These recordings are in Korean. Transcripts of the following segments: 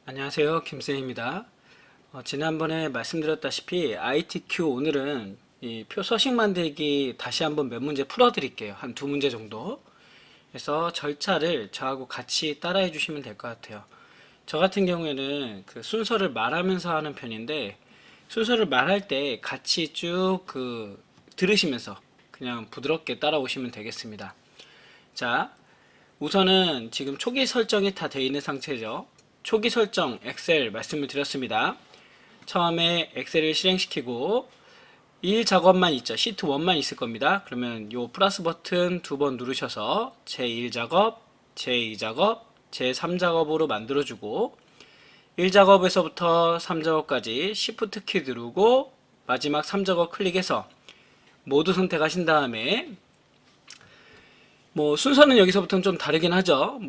안녕하세요. 김쌤입니다. 지난번에 말씀드렸다시피 ITQ 오늘은 이 표 서식 만들기 다시 한번 몇 문제 풀어드릴게요. 한 두 문제 정도. 그래서 절차를 저하고 같이 따라해 주시면 될 것 같아요. 저 같은 경우에는 그 순서를 말하면서 하는 편인데 순서를 말할 때 같이 쭉 들으시면서 그냥 부드럽게 따라오시면 되겠습니다. 자, 우선은 지금 초기 설정이 다 되어 있는 상태죠. 초기 설정 엑셀 말씀을 드렸습니다. 처음에 엑셀을 실행시키고 1 작업만 있죠. 시트 1만 있을 겁니다. 그러면 요 플러스 버튼 두 번 누르셔서 제1 작업, 제2 작업, 제3 작업으로 만들어주고 1 작업에서부터 3 작업까지 Shift 키 누르고 마지막 3 작업 클릭해서 모두 선택하신 다음에 순서는 여기서부터는 좀 다르긴 하죠.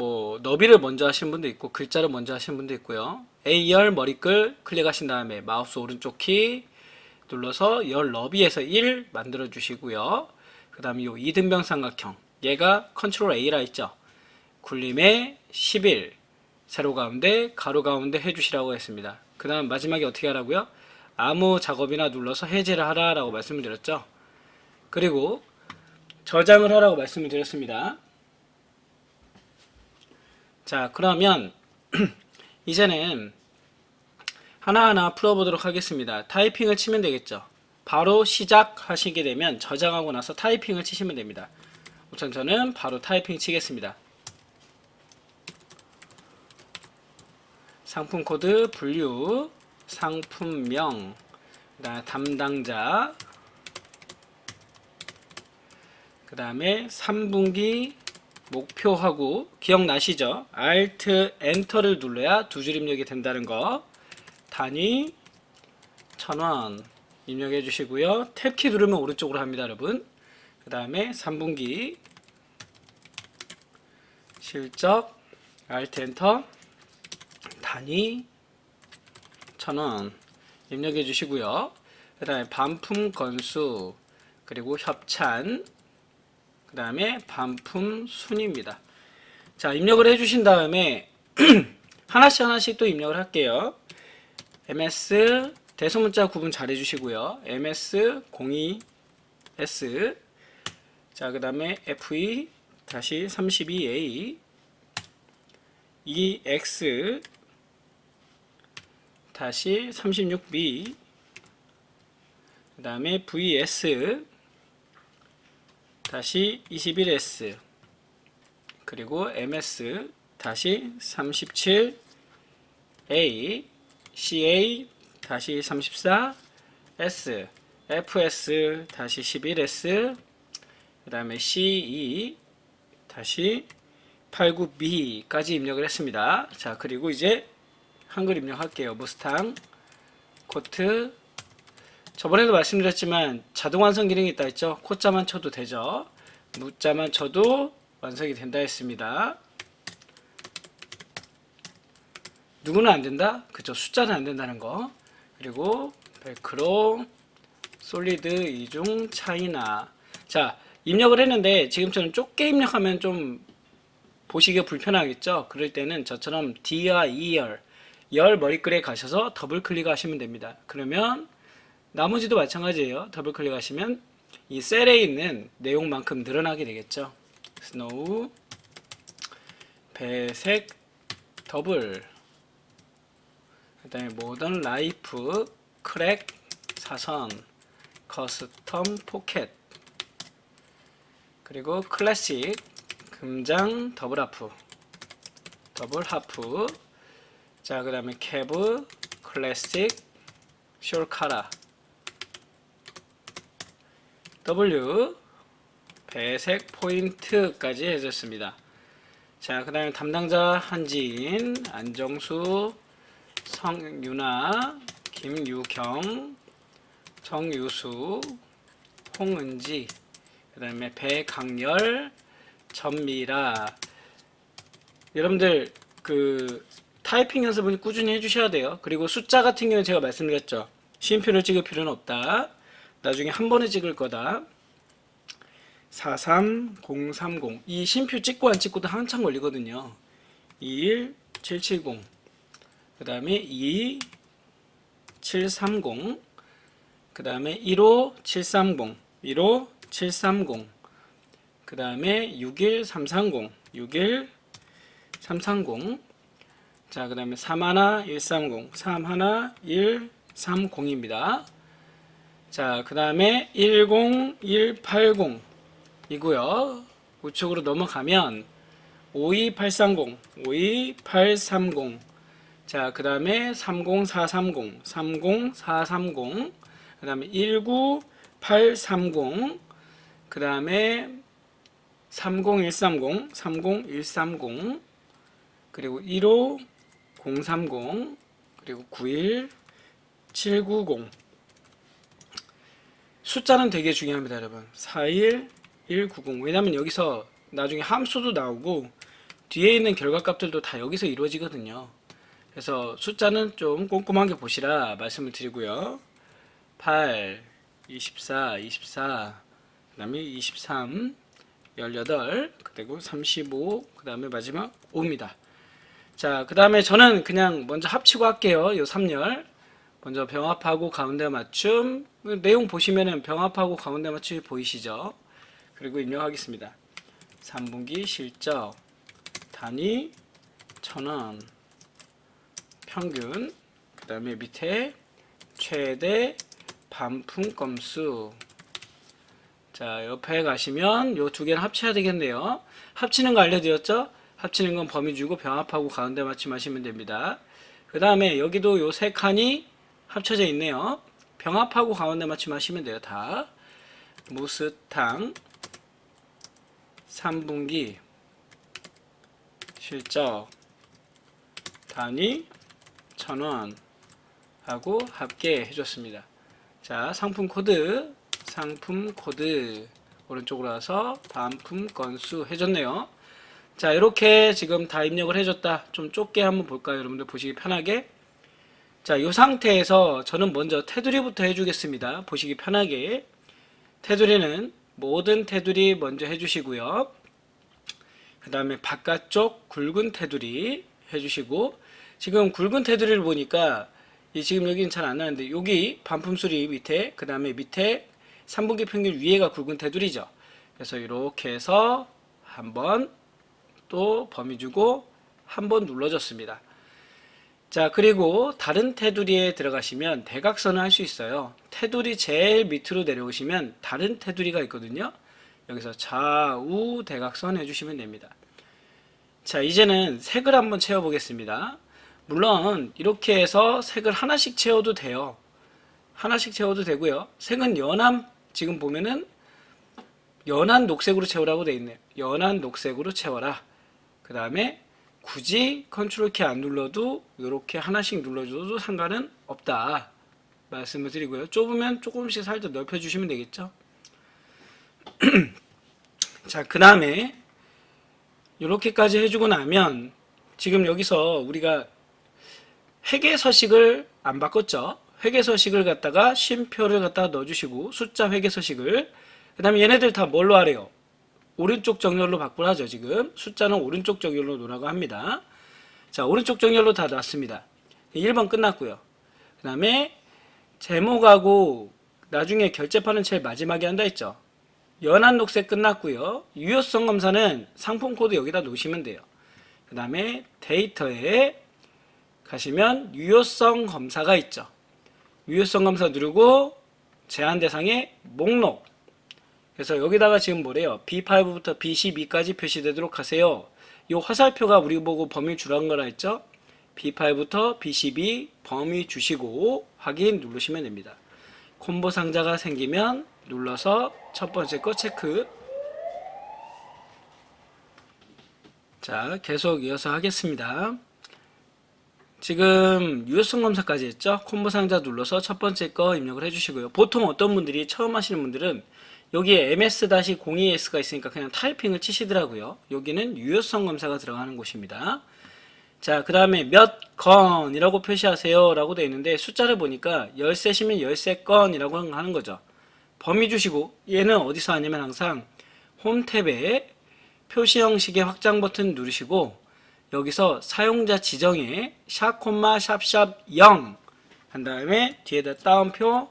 너비를 먼저 하시는 분도 있고 글자를 먼저 하시는 분도 있고요. A열 머리글 클릭하신 다음에 마우스 오른쪽 키 눌러서 열 너비에서 1 만들어 주시고요. 그 다음에 이 이등변 삼각형 얘가 컨트롤 A라 있죠. 굴림에 11 세로 가운데 가로 가운데 해주시라고 했습니다. 그 다음 마지막에 어떻게 하라고요? 아무 작업이나 눌러서 해제를 하라 라고 말씀을 드렸죠. 그리고 저장을 하라고 말씀을 드렸습니다. 자, 그러면 이제는 하나하나 풀어보도록 하겠습니다. 타이핑을 치면 되겠죠. 바로 시작하시게 되면 저장하고 나서 타이핑을 치시면 됩니다. 우선 저는 바로 타이핑 치겠습니다. 상품 코드 분류, 상품명, 그다음 담당자, 그 다음에 3분기 목표하고 기억나시죠? Alt 엔터를 눌러야 두 줄 입력이 된다는 거. 단위 1000원 입력해 주시고요. 탭키 누르면 오른쪽으로 합니다, 여러분. 그 다음에 3분기 실적 Alt 엔터 단위 1000원 입력해 주시고요. 그 다음에 반품 건수 그리고 협찬 그 다음에 반품 순입니다. 자, 입력을 해주신 다음에 하나씩 또 입력을 할게요. ms 대소문자 구분 잘 해주시고요. ms 02s 자, 그 다음에 fe 다시 32a ex 다시 36b 그 다음에 vs 다시 21S 그리고 ms 다시 37A CA 다시 34S FS 다시 11S 그 다음에 CE 다시 89B까지 입력을 했습니다. 자, 그리고 이제 한글 입력할게요. 무스탕 코트 저번에도 말씀드렸지만 자동 완성 기능이 있다 했죠. 코자만 쳐도 되죠. 무자만 쳐도 완성이 된다 했습니다. 누구는 안 된다? 그죠. 숫자는 안 된다는 거. 그리고 벨크로 솔리드 이중 차이나. 자, 입력을 했는데 지금처럼 좁게 입력하면 좀 보시기가 불편하겠죠. 그럴 때는 저처럼 D와 E열 열 머리글에 가셔서 더블 클릭하시면 됩니다. 그러면 나머지도 마찬가지예요. 더블 클릭하시면 이 셀에 있는 내용만큼 늘어나게 되겠죠. 스노우 배색 더블 그 다음에 모던 라이프 크랙 사선 커스텀 포켓 그리고 클래식 금장 더블 하프 자, 그 다음에 캐브 클래식 숄카라 W 배색 포인트까지 해줬습니다. 자, 그 다음에 담당자 한지인, 안정수, 성유나, 김유경, 정유수, 홍은지, 그 다음에 배강열, 전미라. 여러분들 타이핑 연습은 꾸준히 해주셔야 돼요. 그리고 숫자 같은 경우는 제가 말씀드렸죠. 쉼표를 찍을 필요는 없다. 나중에 한 번에 찍을 거다. 43030 이 쉼표 찍고 안 찍고도 한참 걸리거든요. 21770 그 다음에 25730, 그 다음에 15730, 15730, 그 다음에 61330, 61330, 자, 그 다음에 31130, 31130입니다. 자, 그 다음에 10180 이고요. 우측으로 넘어가면 52830, 52830, 자, 그 다음에 30430, 30430, 그 다음에 19830, 그 다음에 30130, 30130, 그리고 15030, 그리고 91790. 숫자는 되게 중요합니다, 여러분. 41190. 왜냐면 여기서 나중에 함수도 나오고 뒤에 있는 결과값들도 다 여기서 이루어지거든요. 그래서 숫자는 좀 꼼꼼하게 보시라 말씀을 드리고요. 8, 24, 24, 그 다음에 23, 18, 그리고 35, 그 다음에 마지막 5입니다. 자, 그 다음에 저는 그냥 먼저 합치고 할게요. 요 3열. 먼저 병합하고 가운데 맞춤. 내용 보시면은 병합하고 가운데 맞춤이 보이시죠? 그리고 입력하겠습니다. 3분기 실적, 단위, 1000원, 평균, 그 다음에 밑에 최대 반품 건수. 자, 옆에 가시면 요 두 개는 합쳐야 되겠네요. 합치는 거 알려드렸죠? 합치는 건 범위 주고 병합하고 가운데 맞춤하시면 됩니다. 그 다음에 여기도 요 세 칸이 합쳐져 있네요. 병합하고 가운데 맞춤하시면 돼요. 다. 무스탕 3분기 실적 단위 1000원 하고 합계 해줬습니다. 자, 상품 코드 오른쪽으로 와서 반품 건수 해줬네요. 자, 이렇게 지금 다 입력을 해줬다. 좀 좁게 한번 볼까요? 여러분들 보시기 편하게. 자, 이 상태에서 저는 먼저 테두리부터 해주겠습니다. 보시기 편하게. 테두리는 모든 테두리 먼저 해주시고요. 그 다음에 바깥쪽 굵은 테두리 해주시고, 지금 굵은 테두리를 보니까 지금 여기는 잘 안 나는데 여기 반품 수리 밑에, 그 다음에 밑에 3분기 평균 위에가 굵은 테두리죠. 그래서 이렇게 해서 한번 또 범위 주고 한번 눌러줬습니다. 자, 그리고 다른 테두리에 들어가시면 대각선을 할 수 있어요. 테두리 제일 밑으로 내려오시면 다른 테두리가 있거든요. 여기서 좌우 대각선 해주시면 됩니다. 자, 이제는 색을 한번 채워보겠습니다. 물론 이렇게 해서 색을 하나씩 채워도 돼요. 하나씩 채워도 되고요. 색은 연한, 지금 보면은 연한 녹색으로 채우라고 되어 있네요. 연한 녹색으로 채워라. 그 다음에 굳이 컨트롤 키 안 눌러도 이렇게 하나씩 눌러줘도 상관은 없다 말씀을 드리고요. 좁으면 조금씩 살짝 넓혀주시면 되겠죠. 자, 그 다음에 이렇게까지 해주고 나면 지금 여기서 우리가 회계서식을 안 바꿨죠. 회계서식을 갖다가 쉼표를 갖다가 넣어주시고 숫자 회계서식을, 그 다음에 얘네들 다 뭘로 하래요? 오른쪽 정렬로 바꾸라죠. 지금 숫자는 오른쪽 정렬로 놓으라고 합니다. 자, 오른쪽 정렬로 다 놨습니다. 1번 끝났고요. 그 다음에 제목하고 나중에 결제판은 제일 마지막에 한다 했죠. 연한 녹색 끝났고요. 유효성 검사는 상품 코드 여기다 놓으시면 돼요. 그 다음에 데이터에 가시면 유효성 검사가 있죠. 유효성 검사 누르고 제한 대상의 목록. 그래서 여기다가 지금 뭐래요? B5부터 B12까지 표시되도록 하세요. 이 화살표가 우리 보고 범위 주라는 거라 했죠? B5부터 B12 범위 주시고 확인 누르시면 됩니다. 콤보 상자가 생기면 눌러서 첫 번째 거 체크. 자, 계속 이어서 하겠습니다. 지금 유효성 검사까지 했죠? 콤보 상자 눌러서 첫 번째 거 입력을 해주시고요. 보통 어떤 분들이 처음 하시는 분들은 여기에 ms-02s가 있으니까 그냥 타이핑을 치시더라고요. 여기는 유효성 검사가 들어가는 곳입니다. 자, 그 다음에 몇 건이라고 표시하세요 라고 되어 있는데 숫자를 보니까 13시면 13건이라고 하는 거죠. 범위 주시고 얘는 어디서 하냐면 항상 홈 탭에 표시 형식의 확장 버튼 누르시고 여기서 사용자 지정에 샵 콤마 샵샵 0 한 다음에 뒤에다 따옴표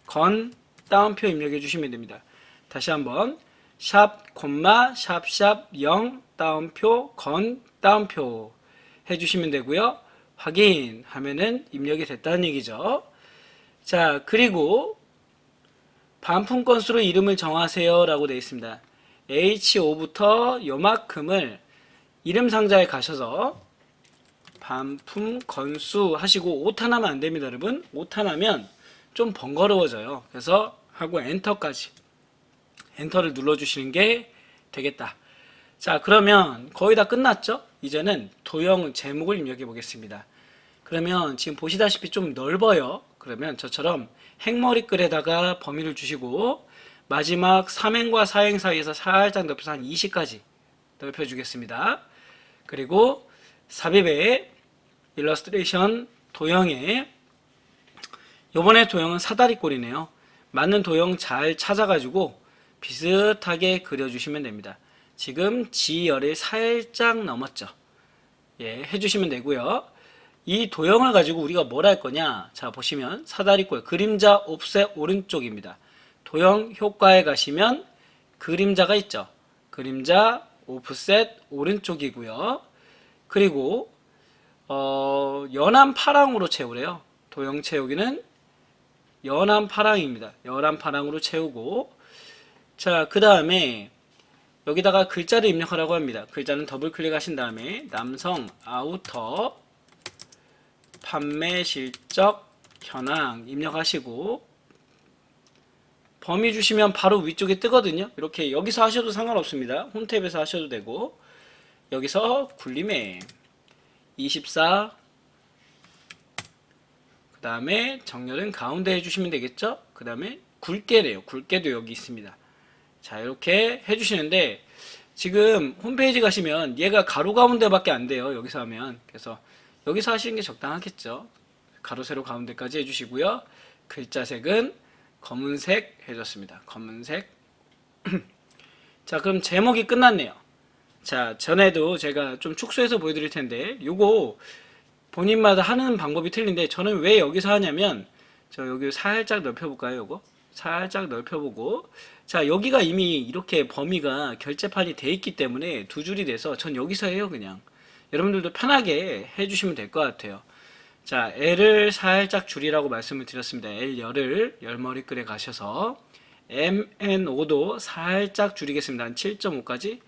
건 따옴표 입력해 주시면 됩니다. 다시 한번 샵 콤마 샵샵 0 따옴표 건 따옴표 해주시면 되고요. 확인하면은 입력이 됐다는 얘기죠. 자, 그리고 반품 건수로 이름을 정하세요 라고 되어 있습니다. H5부터 요만큼을 이름 상자에 가셔서 반품 건수 하시고 오타나면 안 됩니다, 여러분. 오타나면 좀 번거로워져요. 그래서 하고 엔터까지 엔터를 눌러주시는 게 되겠다. 자, 그러면 거의 다 끝났죠? 이제는 도형 제목을 입력해 보겠습니다. 그러면 지금 보시다시피 좀 넓어요. 그러면 저처럼 행머리글에다가 범위를 주시고 마지막 3행과 4행 사이에서 살짝 넓혀서 한 20까지 넓혀주겠습니다. 그리고 삽입의 일러스트레이션 도형에 요번에 도형은 사다리꼴이네요. 맞는 도형 잘 찾아가지고 비슷하게 그려주시면 됩니다. 지금 G열을 살짝 넘었죠. 예, 해주시면 되고요. 이 도형을 가지고 우리가 뭘 할 거냐? 자, 보시면 사다리꼴 그림자 옵셋 오른쪽입니다. 도형 효과에 가시면 그림자가 있죠. 그림자 옵셋 오른쪽이고요. 그리고 연한 파랑으로 채우래요. 도형 채우기는 연한 파랑입니다. 연한 파랑으로 채우고, 자, 그 다음에 여기다가 글자를 입력하라고 합니다. 글자는 더블 클릭하신 다음에 남성 아우터 판매 실적 현황 입력하시고 범위 주시면 바로 위쪽에 뜨거든요. 이렇게 여기서 하셔도 상관없습니다. 홈탭에서 하셔도 되고, 여기서 굴림에 24, 그 다음에 정렬은 가운데 해주시면 되겠죠. 그 다음에 굵게래요. 굵게도 여기 있습니다. 자, 이렇게 해주시는데 지금 홈페이지 가시면 얘가 가로 가운데밖에 안 돼요. 여기서 하면. 그래서 여기서 하시는 게 적당하겠죠. 가로 세로 가운데까지 해주시고요. 글자 색은 검은색 해줬습니다. 검은색. 자, 그럼 제목이 끝났네요. 자, 전에도 제가 좀 축소해서 보여드릴 텐데 요거 본인마다 하는 방법이 틀린데 저는 왜 여기서 하냐면 저 여기 살짝 넓혀볼까요? 요거 살짝 넓혀보고, 자, 여기가 이미 이렇게 범위가 결제판이 돼 있기 때문에 두 줄이 돼서 전 여기서 해요. 그냥 여러분들도 편하게 해주시면 될 것 같아요. 자, L을 살짝 줄이라고 말씀을 드렸습니다. L 열을 열머리글에 가셔서 MNO도 살짝 줄이겠습니다. 한 7.5까지.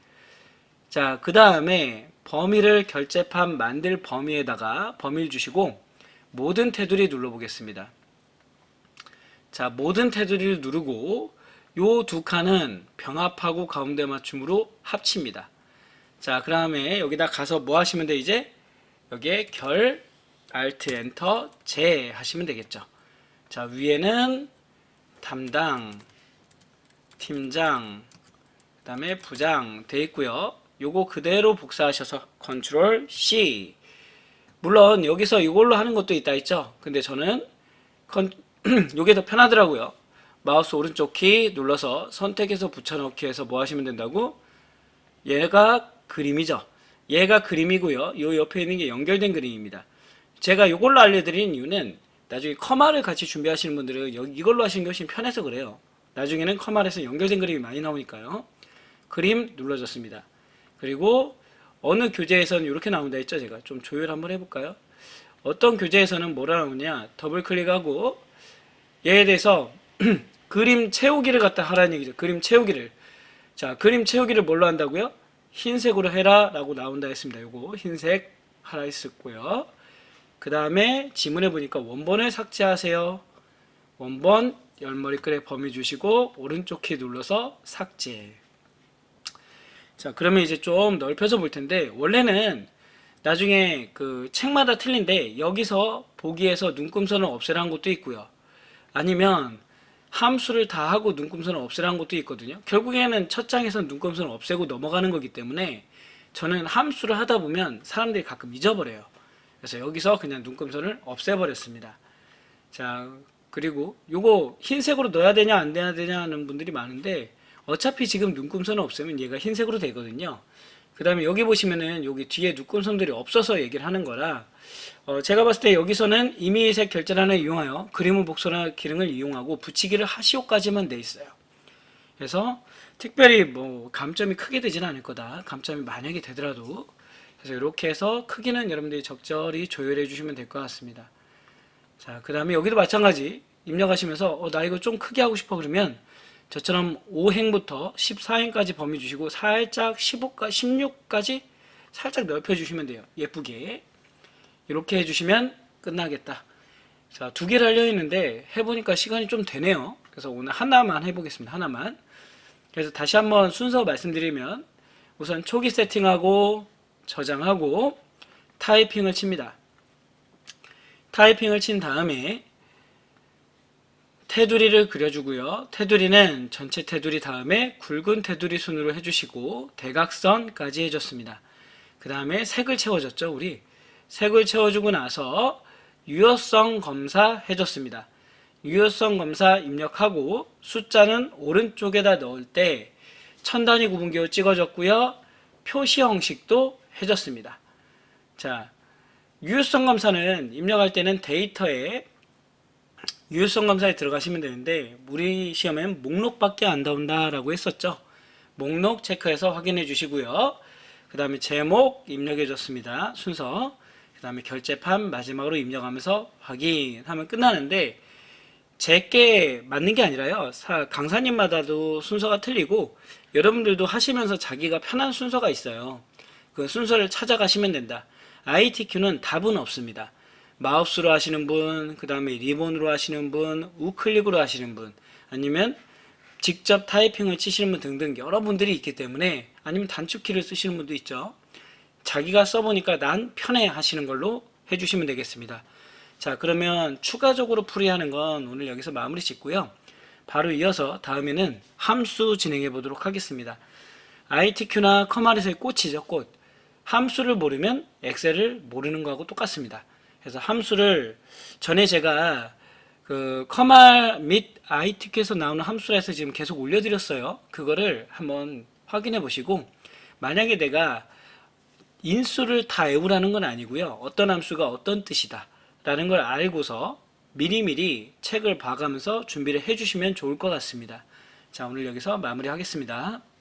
자, 그 다음에 범위를 결제판 만들 범위에다가 범위를 주시고 모든 테두리 눌러보겠습니다. 자, 모든 테두리를 누르고 요 두 칸은 병합하고 가운데 맞춤으로 합칩니다. 자, 그 다음에 여기다 가서 뭐 하시면 돼? 이제 여기에 결 Alt 엔터 제 하시면 되겠죠. 자, 위에는 담당 팀장 그 다음에 부장 돼 있고요. 요거 그대로 복사하셔서 컨트롤 C. 물론 여기서 이걸로 하는 것도 있다 있죠. 근데 저는 요게 더 편하더라고요. 마우스 오른쪽 키 눌러서 선택해서 붙여넣기 해서 뭐 하시면 된다고? 얘가 그림이죠. 얘가 그림이고요. 요 옆에 있는 게 연결된 그림입니다. 제가 이걸로 알려드린 이유는 나중에 커마를 같이 준비하시는 분들은 이걸로 하시는 게 훨씬 편해서 그래요. 나중에는 커마에서 연결된 그림이 많이 나오니까요. 그림 눌러줬습니다. 그리고 어느 교재에서는 이렇게 나온다 했죠. 제가 좀 조율 한번 해볼까요? 어떤 교재에서는 뭐라 나오냐, 더블 클릭하고 얘에 대해서 그림 채우기를 갖다 하라는 얘기죠. 그림 채우기를. 자, 그림 채우기를 뭘로 한다고요? 흰색으로 해라 라고 나온다 했습니다. 요거 흰색 하라 했었고요. 그 다음에 지문에 보니까 원본을 삭제하세요. 원본 열머리글에 범위 주시고 오른쪽 키 눌러서 삭제. 자, 그러면 이제 좀 넓혀서 볼 텐데 원래는 나중에 그 책마다 틀린데 여기서 보기에서 눈금선을 없애라는 것도 있고요. 아니면 함수를 다 하고 눈금선을 없애라는 것도 있거든요. 결국에는 첫 장에서 눈금선을 없애고 넘어가는 거기 때문에 저는 함수를 하다 보면 사람들이 가끔 잊어버려요. 그래서 여기서 그냥 눈금선을 없애버렸습니다. 자, 그리고 요거 흰색으로 넣어야 되냐 안 돼야 되냐 하는 분들이 많은데 어차피 지금 눈금선을 없애면 얘가 흰색으로 되거든요. 그 다음에 여기 보시면은 여기 뒤에 눈금선들이 없어서 얘기를 하는 거라 제가 봤을 때 여기서는 임의색 결제란을 이용하여 그림의 복소나 기능을 이용하고 붙이기를 하시오까지만 돼 있어요. 그래서 특별히 뭐 감점이 크게 되지는 않을 거다. 감점이 만약에 되더라도. 그래서 이렇게 해서 크기는 여러분들이 적절히 조율해 주시면 될 것 같습니다. 자, 그 다음에 여기도 마찬가지 입력하시면서 나 이거 좀 크게 하고 싶어 그러면 저처럼 5행부터 14행까지 범위 주시고 살짝 15까지 16까지 살짝 넓혀 주시면 돼요. 예쁘게 이렇게 해주시면 끝나겠다. 자, 두 개를 하려 했는데 해보니까 시간이 좀 되네요. 그래서 오늘 하나만 해보겠습니다. 하나만. 그래서 다시 한번 순서 말씀드리면 우선 초기 세팅하고 저장하고 타이핑을 칩니다. 타이핑을 친 다음에 테두리를 그려주고요. 테두리는 전체 테두리 다음에 굵은 테두리 순으로 해주시고 대각선까지 해줬습니다. 그 다음에 색을 채워줬죠. 우리 색을 채워주고 나서 유효성 검사 해줬습니다. 유효성 검사 입력하고 숫자는 오른쪽에다 넣을 때 천단위 구분기호 찍어줬고요. 표시 형식도 해줬습니다. 자, 유효성 검사는 입력할 때는 데이터에 유효성 검사에 들어가시면 되는데 우리 시험엔 목록밖에 안 나온다 라고 했었죠. 목록 체크해서 확인해 주시고요. 그 다음에 제목 입력해 줬습니다. 순서. 그 다음에 결제판 마지막으로 입력하면서 확인하면 끝나는데 제게 맞는 게 아니라요. 강사님마다도 순서가 틀리고 여러분들도 하시면서 자기가 편한 순서가 있어요. 그 순서를 찾아가시면 된다. ITQ는 답은 없습니다. 마우스로 하시는 분, 그 다음에 리본으로 하시는 분, 우클릭으로 하시는 분, 아니면 직접 타이핑을 치시는 분 등등 여러분들이 있기 때문에 아니면 단축키를 쓰시는 분도 있죠. 자기가 써보니까 난 편해 하시는 걸로 해주시면 되겠습니다. 자, 그러면 추가적으로 풀이하는 건 오늘 여기서 마무리 짓고요. 바로 이어서 다음에는 함수 진행해 보도록 하겠습니다. ITQ나 커말에서의 꽃이죠, 꽃. 함수를 모르면 엑셀을 모르는 거하고 똑같습니다. 그래서 함수를 전에 제가 그 커말 및 ITQ에서 나오는 함수라 해서 지금 계속 올려드렸어요. 그거를 한번 확인해 보시고 만약에 내가 인수를 다 외우라는 건 아니고요. 어떤 함수가 어떤 뜻이다 라는 걸 알고서 미리미리 책을 봐가면서 준비를 해주시면 좋을 것 같습니다. 자, 오늘 여기서 마무리하겠습니다.